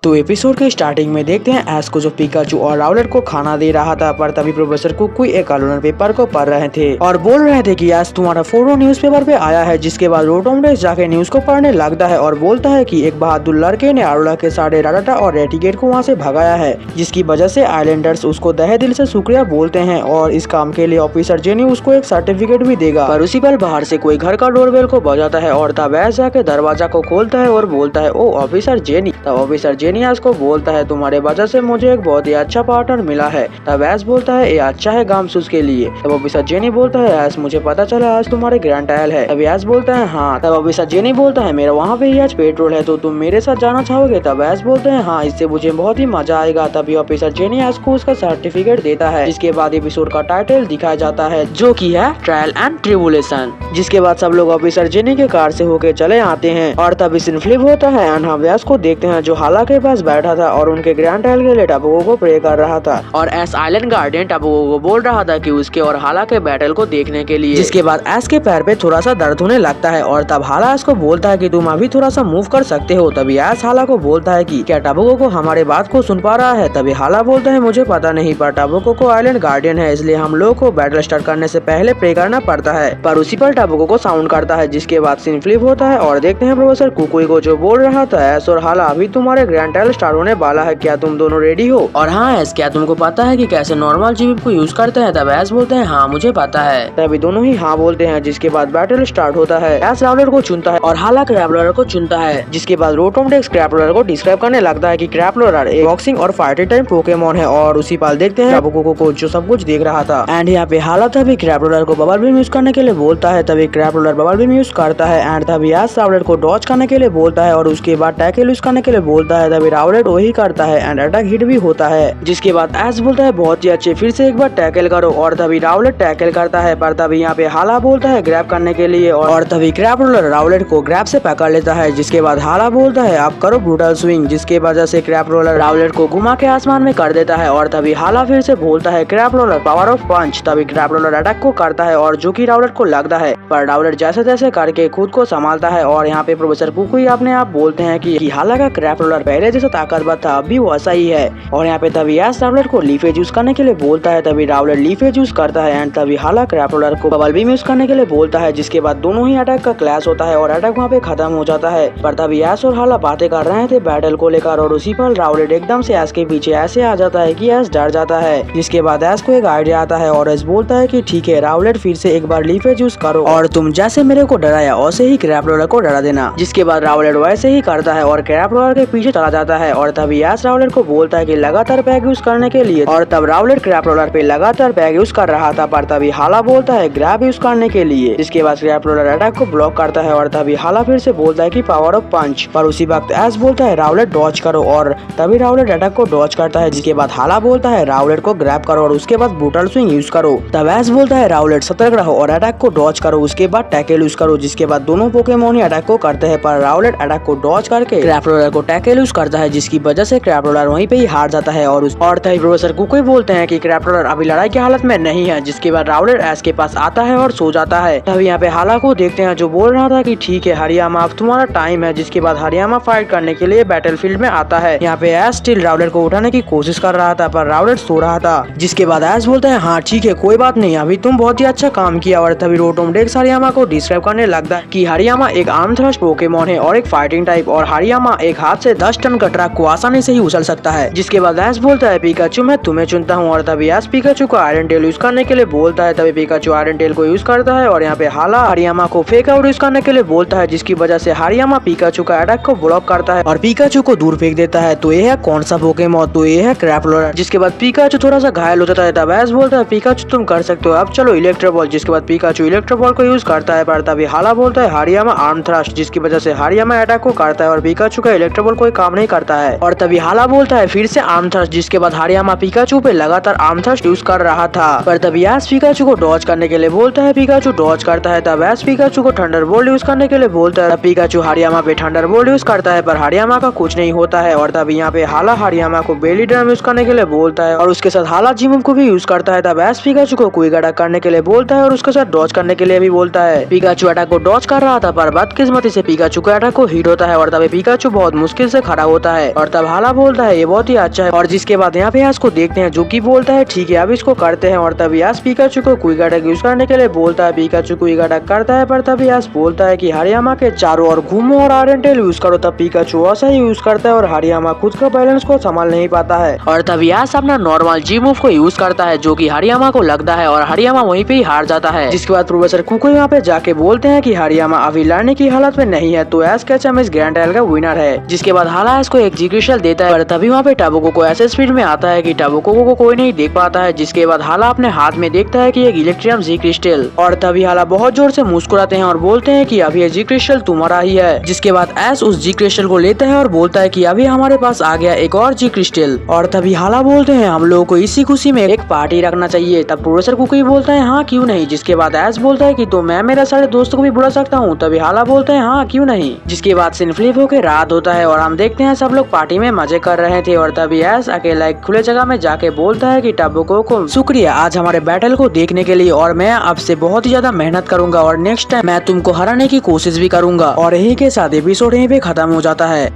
तो एपिसोड के स्टार्टिंग में देखते हैं ऐश को जो पिकाचू और राउलेट को खाना दे रहा था, पर तभी प्रोफेसर कुकुई एक कॉलोनर पेपर को पढ़ रहे थे और बोल रहे थे कि ऐश तुम्हारा फोटो न्यूज़पेपर पे आया है। जिसके बाद रोटोमडेस जाके न्यूज को पढ़ने लगता है और बोलता है कि एक बहादुर लड़के ने आरोला के सारे राडाटा और रेटिगेट को वहाँ से भगाया है, जिसकी वजह से आइलैंडर्स उसको तहे दिल से शुक्रिया बोलते हैं और इस काम के लिए ऑफिसर जेनी उसको एक सर्टिफिकेट भी देगा। पर उसी पल बाहर से कोई घर का डोरबेल को बजाता है और तब ऐश जाके दरवाजा को खोलता है और बोलता है ओ ऑफिसर जेनी। तब ऑफिसर जेनी ऐश को बोलता है तुम्हारे वजह से मुझे एक बहुत ही अच्छा पार्टनर मिला है। तब ऐश बोलता है ये अच्छा है गामसूस के लिए। तब ऑफिसर जेनी बोलता है ऐश मुझे पता चला आज तुम्हारे ग्रैंड ट्रायल है। तब ऐश बोलता है हाँ। तब ऑफिसर जेनी बोलता है मेरा वहाँ पे ही आज पेट्रोल है तो तुम मेरे साथ जाना चाहोगे। तब ऐश बोलते हैं हाँ इससे मुझे बहुत ही मजा आएगा। तभी ऑफिसर जेनी ऐश को उसका सर्टिफिकेट देता है। जिसके बाद एपिसोड का टाइटल दिखाया जाता है जो की है ट्रायल एंड ट्रिबुलेशन। जिसके बाद सब लोग ऑफिसर जेनी के कार से होके चले आते हैं और तभी सीन फ्लिप होता है एंड हम ऐश को देखते हैं जो हाला के पास बैठा था और उनके ग्रैंड ट्रायल के लिए टापुओं को प्रे कर रहा था और एस आइलैंड गार्डियन टापुओं को बोल रहा था कि उसके और हाला के बैटल को देखने के लिए। जिसके बाद एस के पैर पे थोड़ा सा दर्द होने लगता है और तब हाला एस को बोलता है कि तुम अभी थोड़ा सा मूव कर सकते हो। तभी एस हाला को बोलता है कि क्या टापुओं को हमारे बात को सुन पा रहा है। तभी हाला बोलता है मुझे पता नहीं, पर टापुओं को आइलैंड गार्डियन है इसलिए हम लोग को बैटल स्टार्ट करने से पहले प्रे करना पड़ता है। पर उसी पर टापुओं को साउंड करता है। जिसके बाद सीन फ्लिप होता है और देखते हैं प्रोफेसर कुकुई को जो बोल रहा था एस और हाला अभी तुम्हारे ग्रैंड ट्रायल स्टार्ट होने वाला है, क्या तुम दोनों रेडी हो। और हाँ एस क्या तुमको पता है कि कैसे नॉर्मल जीवित को यूज करते हैं। तब एस बोलते हैं हाँ मुझे पता है। तभी दोनों ही हाँ बोलते हैं। जिसके बाद बैटल स्टार्ट होता है। एस राउलर को चुनता है और हाला क्रैपलर को चुनता है। जिसके बाद रोटोमडेस क्रैपलर को डिस्क्राइब करने लगता है कि क्रैपलर एक बॉक्सिंग और फाइटिंग टाइप पोकेमॉन है और उसी पल देखते हैं टापुओं को जो सब कुछ देख रहा था एंड यहाँ पे हाला तभी क्रैपलर को बबल बीम यूज करने के लिए बोलता है। तभी क्रैपलर बबल बीम यूज करता है एंड तभी एस राउलर को डॉज करने के लिए बोलता है और उसके बाद टैकल यूज करने के लिए बोलता है। तभी राउलर वही करता है एंड अटैक हिट भी होता है। जिसके बाद एस बोलता है बहुत ही अच्छे, फिर से एक बार टैकल करो और तभी राउलेट टैकल करता है। पर तभी यहाँ पे हाला बोलता है ग्रैब करने के लिए और तभी क्रैपलर राउलेट को ग्रैब से पकड़ लेता है। जिसके बाद हाला बोलता है आप करो ब्रूटल स्विंग, जिसके वजह से क्रैपलर राउलेट को घुमा के आसमान में कर देता है। और तभी हाला फिर से बोलता है क्रैपलर पावर ऑफ पंच। तभी क्रैपलर अटैक को करता है और जो की राउलेट को लगता है, पर राउलेट जैसे तैसे करके खुद को संभालता है। और यहाँ पे प्रोफेसर कुकुई अपने आप बोलते हैं कि हाला का क्रैपलर पहले जैसा ताकतवर था अभी वो ऐसा ही है। और यहाँ पे तभी एस राउलेट को लीफेज यूज करने के लिए बोलता है। तभी राउलेट लीफेज यूज करता है एंड तभी हाला क्रैपलर को बबल बीम यूज करने के लिए बोलता है। जिसके बाद दोनों ही अटैक का क्लैश होता है और अटैक वहाँ पे खत्म हो जाता है। पर तभी एस और हाला बातें कर रहे थे बैटल को लेकर और उसी पर राउलेट एकदम से एस के पीछे ऐसे आ जाता है कि एस डर जाता है। जिसके बाद एस को एक आइडिया आता है और एस बोलता है कि ठीक है राउलेट फिर से एक बार लीफेज यूज करो और तुम जैसे मेरे को डराया वैसे ही क्रैपलर को डरा देना। जिसके बाद राउलेट वैसे ही करता है और क्रैपलर के पीछे चला जाता है। और तभी एस राउलेट को बोलता है कि लगातार पैक यूज करने के लिए और तब राउलेट क्रैपलर पे लगातार बैग यूज कर रहा था। पर तभी हाला बोलता है ग्रैब यूज करने के लिए। जिसके बाद क्रैपलर अटैक को ब्लॉक करता है और तभी हाला फिर से बोलता है कि पावर ऑफ पंच। पर उसी वक्त एस बोलता है राउलेट डॉज करो और तभी राउलेट अटैक को डॉज करता है। जिसके बाद हाला बोलता है राउलेट को ग्रैब करो और उसके बाद ब्रूटल स्विंग यूज करो। तब एस बोलता है राउलेट सतर्क रहो और अटैक को डॉज करो, उसके बाद टैकल यूज करो। जिसके बाद दोनों पोकेमॉन ही अटैक को करते हैं, पर राउलेट अटैक को डॉज करके क्रैपलर को टैकल यूज करता है, जिसकी वजह से क्रैपलर वहीं पे ही हार जाता है। और तभी प्रोफेसर कुकुई बोलते हैं कि क्रैपलर अभी लड़ाई की हालत में नहीं है। जिसके बाद राउलेट एस के पास आता है और सो जाता है। तभी यहाँ पे हाला को देखते हैं जो बोल रहा था कि ठीक है हरियामा अब तुम्हारा टाइम है। जिसके बाद हरियामा फाइट करने के लिए बैटलफील्ड में आता है। यहाँ पे एस स्टिल राउलेट को उठाने की कोशिश कर रहा था, पर राउलेट सो रहा था। जिसके बाद एस बोलता है हाँ ठीक है कोई बात नहीं, अभी तुम बहुत ही अच्छा काम किया। और तभी रोटोमडेस हरियामा को डिस्क्राइब करने लगता है कि हरियामा एक आर्म थ्रस्ट पोकेमॉन है और एक फाइटिंग टाइप, और हरियामा एक हाथ से 10 टन का ट्रक को आसानी से ही उछल सकता है। जिसके बाद एस बोलता है पिकाचू मैं तुम्हें चुनता हूँ। और तभी एस पिकाचू को आयरन टेल यूज करने के लिए बोलता है। तभी पिकाचू आयरन टेल को यूज करता है और यहाँ पे हाला हरियामा को फेक आउट यूज करने के लिए बोलता है, जिसकी वजह से हरियामा पिकाचू का अटैक को ब्लॉक करता है और पिकाचू को दूर फेंक देता है। तो ये है कौन सा पोकेमॉन, तो ये है क्रैपलर। जिसके बाद पिकाचू थोड़ा सा घायल हो जाता है। तब एस बोलता है पिकाचू तुम कर सकते हो, अब चलो इलेक्ट्रो बॉल। जिसके बाद पिकाचू इलेक्ट्रो बॉल को यूज करता है। पर तभी हाला बोलता है हरियामा आर्म थ्रस्ट, जिसकी वजह से हरियामा अटैक को करता है और पिकाचू का इलेक्ट्रो बॉल कोई काम नहीं करता है। और तभी हाला बोलता है फिर से आर्म थ्रस्ट। जिसके बाद हरियामा पिकाचू पे लगातार आर्म थ्रस्ट यूज कर रहा था। पर तभी एस पिकाचू को डॉज करने के लिए बोलता है, पिकाचू डॉज करता है। तब एस पिकाचू को थंडरबोल्ट यूज करने के लिए बोलता है। पिकाचू हरियामा पे थंडरबोल्ट यूज करता है, पर हरियामा का कुछ नहीं होता है। और तभी यहाँ पे हाला हरियामा को बेली ड्रम यूज करने के लिए बोलता है और उसके साथ हाला जिम को भी यूज करता है। तब एस पिकाचू को क्विक अटैक करने के लिए बोलता है और उसके साथ डॉज करने के लिए भी बोलता है। पिकाचू अटैक को डॉज कर रहा था, पर बदकिस्मती से पिकाचू का अटैक को हिट होता है और तभी पिकाचू बहुत मुश्किल से खड़ा होता है। और तब हाला बोलता है ये बहुत ही अच्छा है। और जिसके बाद यहाँ पे यास को देखते हैं जो कि बोलता है ठीक है अब इसको करते हैं। और तब यास पिकाचू को क्विक अटैक यूज करने के लिए बोलता है। पिकाचू क्विक अटैक करता है पर तब यास बोलता है कि हरियामा के चारों ओर घूमो और आयरन टेल यूज करो। तब पिकाचू ऐसा ही यूज करता है और हरियामा खुद का बैलेंस को संभाल नहीं पाता है। और तब यास अपना नॉर्मल जी मूव को यूज करता है जो कि हरियामा को लगता है और हरियामा वहीं पे ही हार जाता है। जिसके बाद प्रोफेसर कुकुई वहाँ पे जाके बोलते हैं कि हरियामा अभी लड़ने की हालत में नहीं है तो एस कैचम इस ग्रैंड टाइटल का विनर है। जिसके बाद हाला एस को एक जी क्रिस्टल देता है पर तभी वहाँ पे टाबुको को ऐसे स्पीड में आता है कि टाबुको को कोई नहीं देख पाता है। जिसके बाद हाला अपने हाथ में देखता है कि एक इलेक्ट्रियम जी क्रिस्टल और तभी हाला बहुत जोर से मुस्कुराते हैं और बोलते हैं कि अभी ये जी क्रिस्टल तुम्हारा ही है। जिसके बाद एस उस जी क्रिस्टल को लेता है और बोलता है कि अभी हमारे पास आ गया एक और जी क्रिस्टल। और तभी हाला बोलते हैं हम लोगों को इसी खुशी में एक पार्टी रखना चाहिए। तब प्रोफेसर कुकुई बोलता है हाँ क्यों नहीं। जिसके बाद एस बोलता है कि तो मैं मेरे सारे दोस्तों को भी बुला सकता हूँ। तभी हाला बोलते हैं हाँ क्यों नहीं। जिसके बाद सीन फ्लिप होकर रात होता है और हम देखते हैं सब लोग पार्टी में मजे कर रहे थे। और तभी एस अकेला एक खुले जगह में जाके बोलता है कि टाबुको को शुक्रिया आज हमारे बैटल को देखने के लिए और मैं अब से बहुत ही ज्यादा मेहनत करूंगा और नेक्स्ट टाइम मैं तुमको हराने की कोशिश भी करूंगा। और यही के साथ एपिसोड यहीं पे खत्म हो जाता है।